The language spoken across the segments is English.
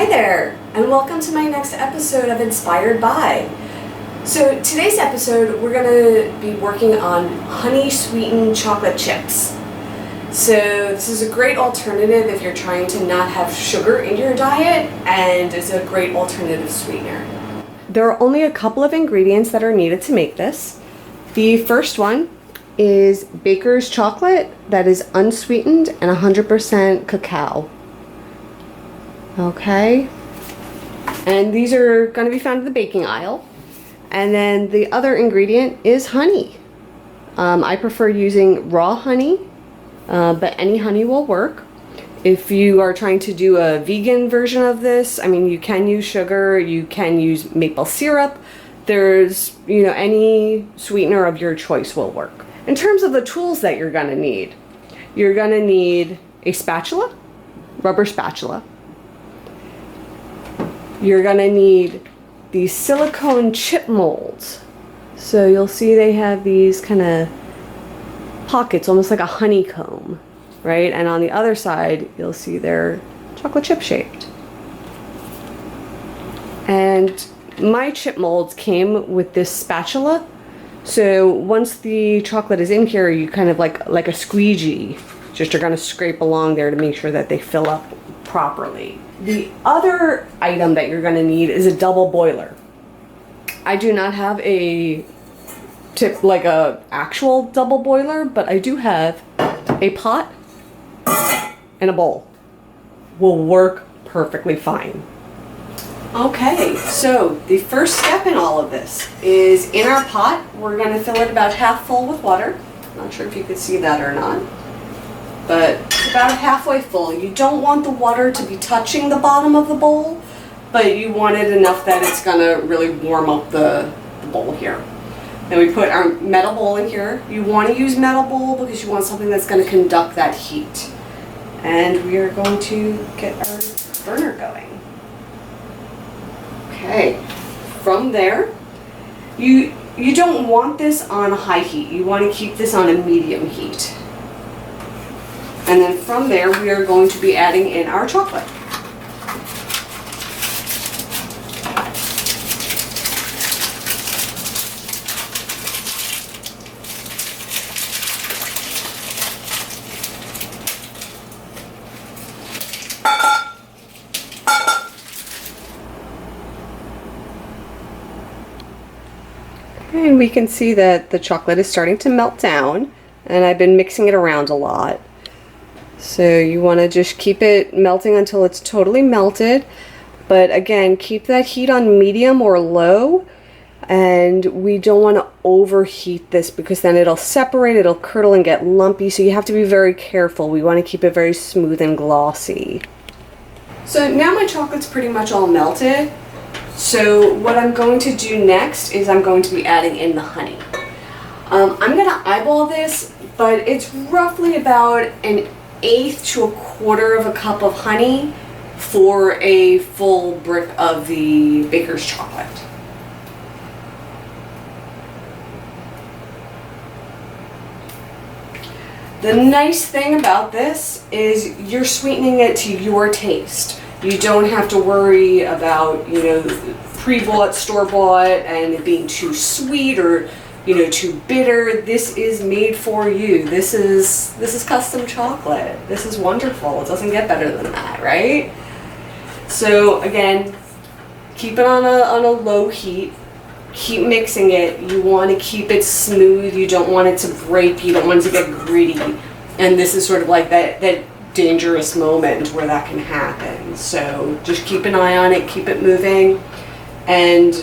Hi there, and welcome to my next episode of Inspired By. So today's episode, we're going to be working on honey sweetened chocolate chips. So this is a great alternative if you're trying to not have sugar in your diet, and it's a great alternative sweetener. There are only a couple of ingredients that are needed to make this. The first one is baker's chocolate that is unsweetened and 100% cacao. Okay, and these are going to be found in the baking aisle. And then the other ingredient is honey. I prefer using raw honey, but any honey will work. If you are trying to do a vegan version of this, I mean, you can use sugar, you can use maple syrup. There's, any sweetener of your choice will work. In terms of the tools that you're going to need a spatula, rubber spatula. You're going to need these silicone chip molds. So you'll see they have these kind of pockets, almost like a honeycomb, right? And on the other side, you'll see they're chocolate chip shaped. And my chip molds came with this spatula. So once the chocolate is in here, you kind of like a squeegee, just are going to scrape along there to make sure that they fill up properly. The other item that you're going to need is a double boiler. I do not have a actual double boiler, but I do have a pot and a bowl. Will work perfectly fine. Okay, so the first step in all of this is in our pot, we're going to fill it about half full with water. Not sure if you could see that or not, but it's about halfway full. You don't want the water to be touching the bottom of the bowl, but you want it enough that it's going to really warm up the bowl here. Then we put our metal bowl in here. You want to use metal bowl because you want something that's going to conduct that heat. And we are going to get our burner going. Okay, from there, you don't want this on high heat. You want to keep this on a medium heat. And then from there, we are going to be adding in our chocolate. And we can see that the chocolate is starting to melt down, and I've been mixing it around a lot. So you want to just keep it melting until it's totally melted. But again, keep that heat on medium or low. And we don't want to overheat this because then it'll separate, it'll curdle and get lumpy. So you have to be very careful. We want to keep it very smooth and glossy. So now my chocolate's pretty much all melted. So what I'm going to do next is I'm going to be adding in the honey. I'm going to eyeball this, but it's roughly about an 1/8 to 1/4 cup of honey for a full brick of the baker's chocolate. The nice thing about this is you're sweetening it to your taste. You don't have to worry about, pre-bought, store-bought, and it being too sweet or, too bitter. This is made for you. This is custom chocolate. This is wonderful. It doesn't get better than that, right? So again, keep it on a low heat. Keep mixing it. You want to keep it smooth. You don't want it to break. You don't want it to get gritty. And this is sort of like that dangerous moment where that can happen. So just keep an eye on it, keep it moving, and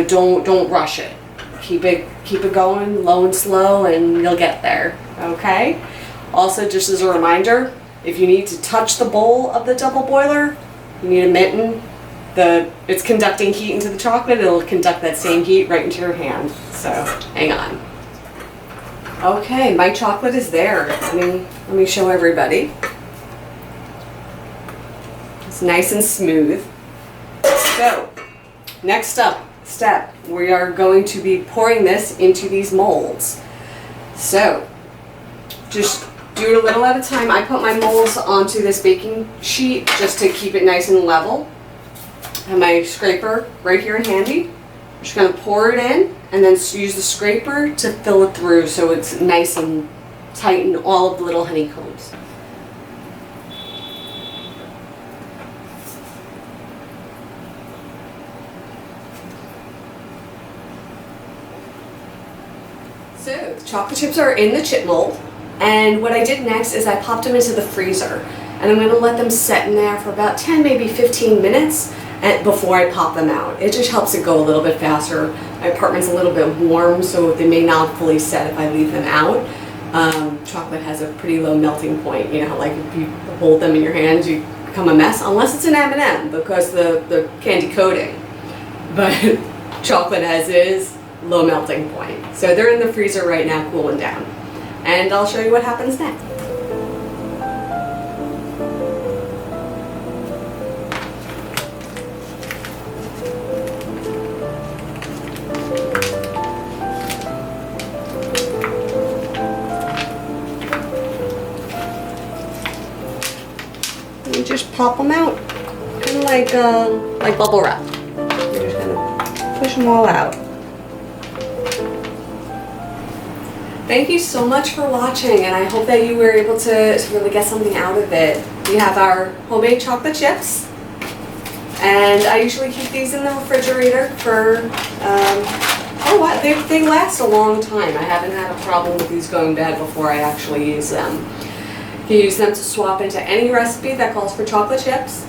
don't rush it. Keep it going low and slow, and you'll get there. Okay? Also, just as a reminder, if you need to touch the bowl of the double boiler, you need a mitten. It's conducting heat into the chocolate. It'll conduct that same heat right into your hand. So hang on. Okay, my chocolate is there. Let me show everybody. It's nice and smooth. So, next step, we are going to be pouring this into these molds. So, just do it a little at a time. I put my molds onto this baking sheet just to keep it nice and level. I have my scraper right here handy. I'm just gonna pour it in and then use the scraper to fill it through so it's nice and tight in all of the little honeycombs. So the chocolate chips are in the chip mold, and what I did next is I popped them into the freezer, and I'm going to let them set in there for about 10, maybe 15 minutes before I pop them out. It just helps it go a little bit faster. My apartment's a little bit warm, so they may not fully set if I leave them out. Chocolate has a pretty low melting point. You know, like if you hold them in your hands, you become a mess, unless it's an M&M because the candy coating. But chocolate as is, low melting point. So they're in the freezer right now, cooling down. And I'll show you what happens next. You just pop them out, kind of like bubble wrap. You're just gonna push them all out. Thank you so much for watching, and I hope that you were able to really get something out of it. We have our homemade chocolate chips, and I usually keep these in the refrigerator for, they last a long time. I haven't had a problem with these going bad before I actually use them. You can use them to swap into any recipe that calls for chocolate chips.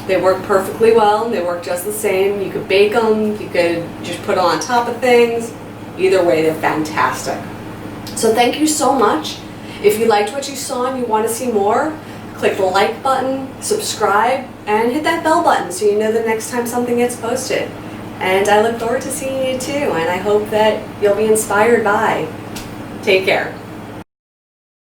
They work perfectly well, and they work just the same. You could bake them, you could just put them on top of things. Either way, they're fantastic. So thank you so much. If you liked what you saw and you want to see more, click the like button, subscribe, and hit that bell button so you know the next time something gets posted. And I look forward to seeing you too, and I hope that you'll be inspired by. Take care.